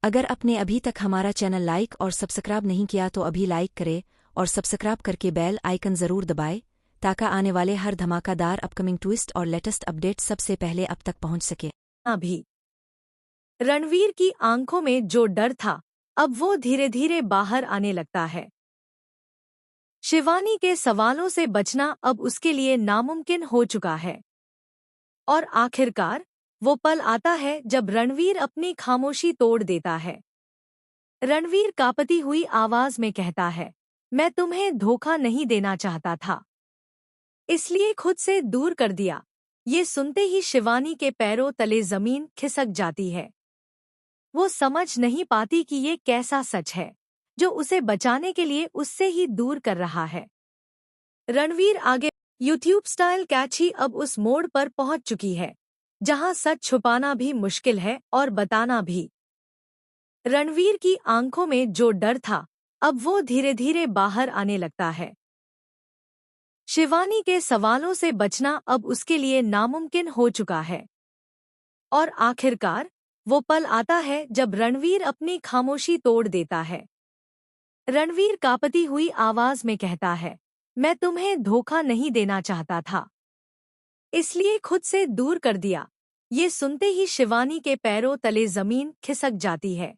अगर आपने अभी तक हमारा चैनल लाइक और सब्सक्राइब नहीं किया तो अभी लाइक करे और सब्सक्राइब करके बेल आइकन ज़रूर दबाए ताकि आने वाले हर धमाकेदार अपकमिंग ट्विस्ट और लेटेस्ट अपडेट सबसे पहले आप तक पहुंच सके। अभी रणवीर की आंखों में जो डर था अब वो धीरे धीरे बाहर आने लगता है। शिवानी के सवालों से बचना अब उसके लिए नामुमकिन हो चुका है। और आखिरकार वो पल आता है जब रणवीर अपनी खामोशी तोड़ देता है। रणवीर कांपती हुई आवाज में कहता है, मैं तुम्हें धोखा नहीं देना चाहता था, इसलिए खुद से दूर कर दिया। ये सुनते ही शिवानी के पैरों तले जमीन खिसक जाती है। वो समझ नहीं पाती कि ये कैसा सच है जो उसे बचाने के लिए उससे ही दूर कर रहा है। रणवीर आगे यूट्यूब स्टाइल कैची अब उस मोड़ पर पहुंच चुकी है जहां सच छुपाना भी मुश्किल है और बताना भी। रणवीर की आंखों में जो डर था अब वो धीरे धीरे बाहर आने लगता है। शिवानी के सवालों से बचना अब उसके लिए नामुमकिन हो चुका है। और आखिरकार वो पल आता है जब रणवीर अपनी खामोशी तोड़ देता है। रणवीर कांपती हुई आवाज में कहता है, मैं तुम्हें धोखा नहीं देना चाहता था, इसलिए खुद से दूर कर दिया। ये सुनते ही शिवानी के पैरों तले जमीन खिसक जाती है।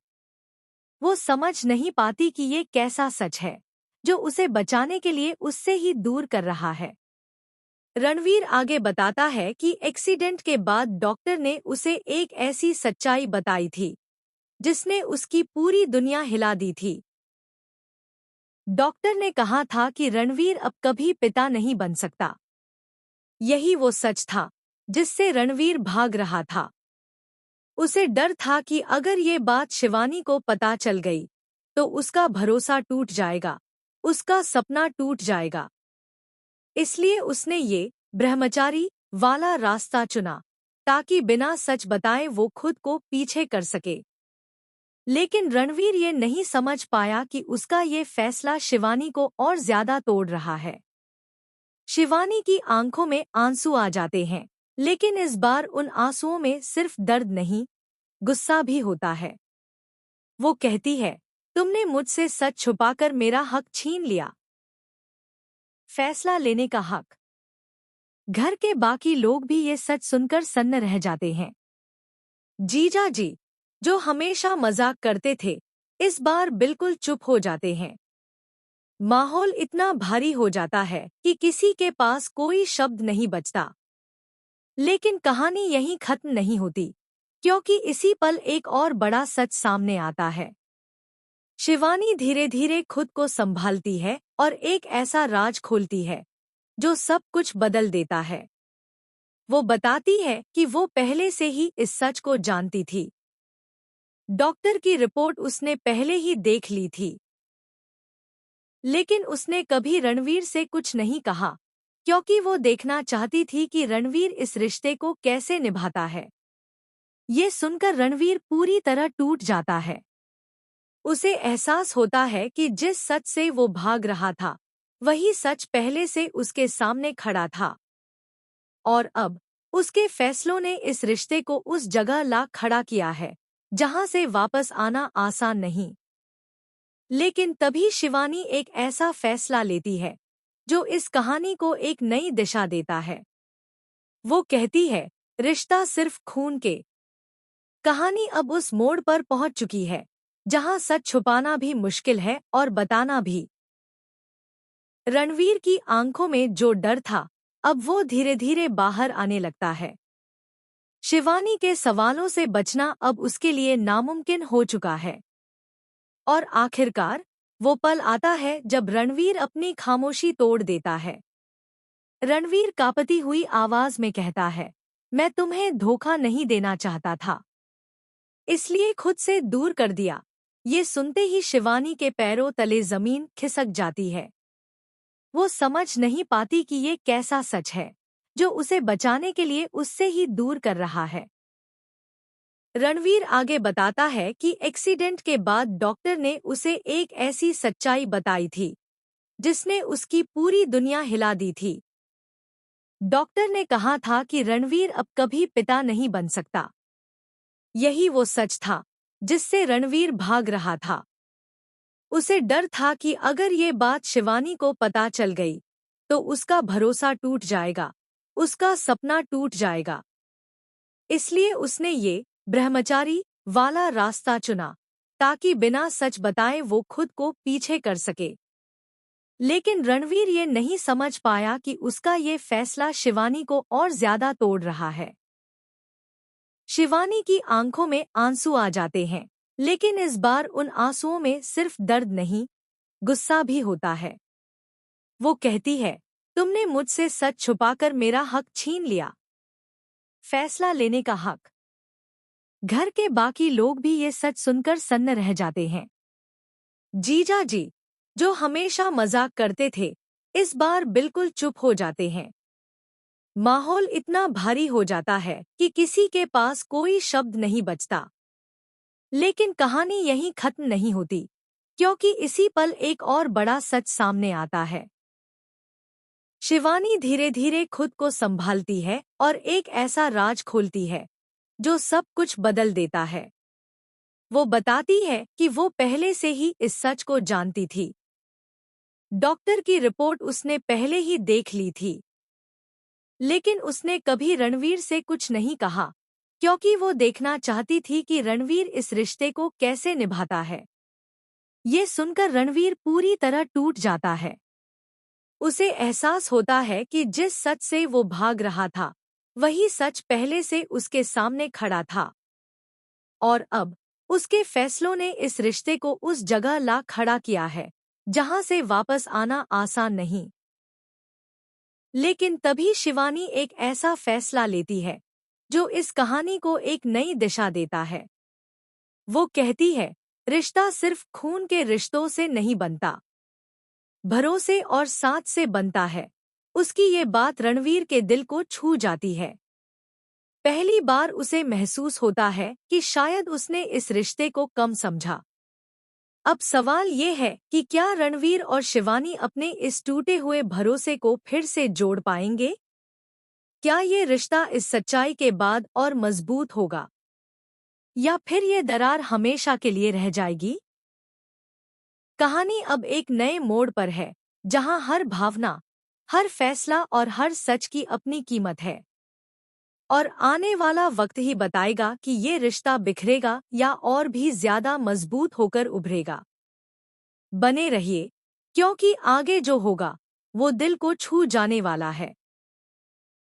वो समझ नहीं पाती कि ये कैसा सच है जो उसे बचाने के लिए उससे ही दूर कर रहा है। रणवीर आगे बताता है कि एक्सीडेंट के बाद डॉक्टर ने उसे एक ऐसी सच्चाई बताई थी जिसने उसकी पूरी दुनिया हिला दी थी। डॉक्टर ने कहा था कि रणवीर अब कभी पिता नहीं बन सकता। यही वो सच था जिससे रणवीर भाग रहा था। उसे डर था कि अगर ये बात शिवानी को पता चल गई तो उसका भरोसा टूट जाएगा, उसका सपना टूट जाएगा। इसलिए उसने ये ब्रह्मचारी वाला रास्ता चुना ताकि बिना सच बताए वो खुद को पीछे कर सके। लेकिन रणवीर ये नहीं समझ पाया कि उसका ये फैसला शिवानी को और ज्यादा तोड़ रहा है। शिवानी की आंखों में आंसू आ जाते हैं, लेकिन इस बार उन आंसुओं में सिर्फ दर्द नहीं, गुस्सा भी होता है। वो कहती है, तुमने मुझसे सच छुपाकर मेरा हक छीन लिया, फैसला लेने का हक। घर के बाकी लोग भी ये सच सुनकर सन्न रह जाते हैं। जीजा जी, जो हमेशा मजाक करते थे, इस बार बिल्कुल चुप हो जाते हैं। माहौल इतना भारी हो जाता है कि किसी के पास कोई शब्द नहीं बचता। लेकिन कहानी यहीं खत्म नहीं होती, क्योंकि इसी पल एक और बड़ा सच सामने आता है। शिवानी धीरे धीरे खुद को संभालती है और एक ऐसा राज खोलती है जो सब कुछ बदल देता है। वो बताती है कि वो पहले से ही इस सच को जानती थी। डॉक्टर की रिपोर्ट उसने पहले ही देख ली थी, लेकिन उसने कभी रणवीर से कुछ नहीं कहा, क्योंकि वो देखना चाहती थी कि रणवीर इस रिश्ते को कैसे निभाता है। ये सुनकर रणवीर पूरी तरह टूट जाता है। उसे एहसास होता है कि जिस सच से वो भाग रहा था, वही सच पहले से उसके सामने खड़ा था। और अब उसके फैसलों ने इस रिश्ते को उस जगह ला खड़ा किया है जहां से वापस आना आसान नहीं। लेकिन तभी शिवानी एक ऐसा फैसला लेती है जो इस कहानी को एक नई दिशा देता है। वो कहती है, रिश्ता सिर्फ खून के। कहानी अब उस मोड़ पर पहुंच चुकी है जहां सच छुपाना भी मुश्किल है और बताना भी। रणवीर की आंखों में जो डर था अब वो धीरे धीरे बाहर आने लगता है। शिवानी के सवालों से बचना अब उसके लिए नामुमकिन हो चुका है। और आखिरकार वो पल आता है जब रणवीर अपनी खामोशी तोड़ देता है। रणवीर कांपती हुई आवाज में कहता है, मैं तुम्हें धोखा नहीं देना चाहता था, इसलिए खुद से दूर कर दिया। ये सुनते ही शिवानी के पैरों तले जमीन खिसक जाती है। वो समझ नहीं पाती कि ये कैसा सच है जो उसे बचाने के लिए उससे ही दूर कर रहा है। रणवीर आगे बताता है कि एक्सीडेंट के बाद डॉक्टर ने उसे एक ऐसी सच्चाई बताई थी जिसने उसकी पूरी दुनिया हिला दी थी। डॉक्टर ने कहा था कि रणवीर अब कभी पिता नहीं बन सकता। यही वो सच था जिससे रणवीर भाग रहा था। उसे डर था कि अगर ये बात शिवानी को पता चल गई तो उसका भरोसा टूट जाएगा, उसका सपना टूट जाएगा। इसलिए उसने ये ब्रह्मचारी वाला रास्ता चुना ताकि बिना सच बताए वो खुद को पीछे कर सके। लेकिन रणवीर ये नहीं समझ पाया कि उसका ये फैसला शिवानी को और ज्यादा तोड़ रहा है। शिवानी की आंखों में आंसू आ जाते हैं, लेकिन इस बार उन आंसुओं में सिर्फ दर्द नहीं, गुस्सा भी होता है। वो कहती है, तुमने मुझसे सच छुपाकर मेरा हक छीन लिया, फैसला लेने का हक। घर के बाकी लोग भी ये सच सुनकर सन्न रह जाते हैं। जीजा जी, जो हमेशा मजाक करते थे, इस बार बिल्कुल चुप हो जाते हैं। माहौल इतना भारी हो जाता है कि किसी के पास कोई शब्द नहीं बचता। लेकिन कहानी यहीं खत्म नहीं होती, क्योंकि इसी पल एक और बड़ा सच सामने आता है। शिवानी धीरे धीरे खुद को संभालती है और एक ऐसा राज खोलती है जो सब कुछ बदल देता है। वो बताती है कि वो पहले से ही इस सच को जानती थी। डॉक्टर की रिपोर्ट उसने पहले ही देख ली थी, लेकिन उसने कभी रणवीर से कुछ नहीं कहा, क्योंकि वो देखना चाहती थी कि रणवीर इस रिश्ते को कैसे निभाता है। ये सुनकर रणवीर पूरी तरह टूट जाता है। उसे एहसास होता है कि जिस सच से वो भाग रहा था, वही सच पहले से उसके सामने खड़ा था। और अब उसके फैसलों ने इस रिश्ते को उस जगह ला खड़ा किया है जहां से वापस आना आसान नहीं। लेकिन तभी शिवानी एक ऐसा फैसला लेती है जो इस कहानी को एक नई दिशा देता है। वो कहती है, रिश्ता सिर्फ खून के रिश्तों से नहीं बनता, भरोसे और साथ से बनता है। उसकी ये बात रणवीर के दिल को छू जाती है। पहली बार उसे महसूस होता है कि शायद उसने इस रिश्ते को कम समझा। अब सवाल ये है कि क्या रणवीर और शिवानी अपने इस टूटे हुए भरोसे को फिर से जोड़ पाएंगे? क्या ये रिश्ता इस सच्चाई के बाद और मजबूत होगा, या फिर ये दरार हमेशा के लिए रह जाएगी? कहानी अब एक नए मोड़ पर है, जहां हर भावना, हर फैसला और हर सच की अपनी कीमत है। और आने वाला वक्त ही बताएगा कि ये रिश्ता बिखरेगा या और भी ज्यादा मजबूत होकर उभरेगा। बने रहिए, क्योंकि आगे जो होगा वो दिल को छू जाने वाला है।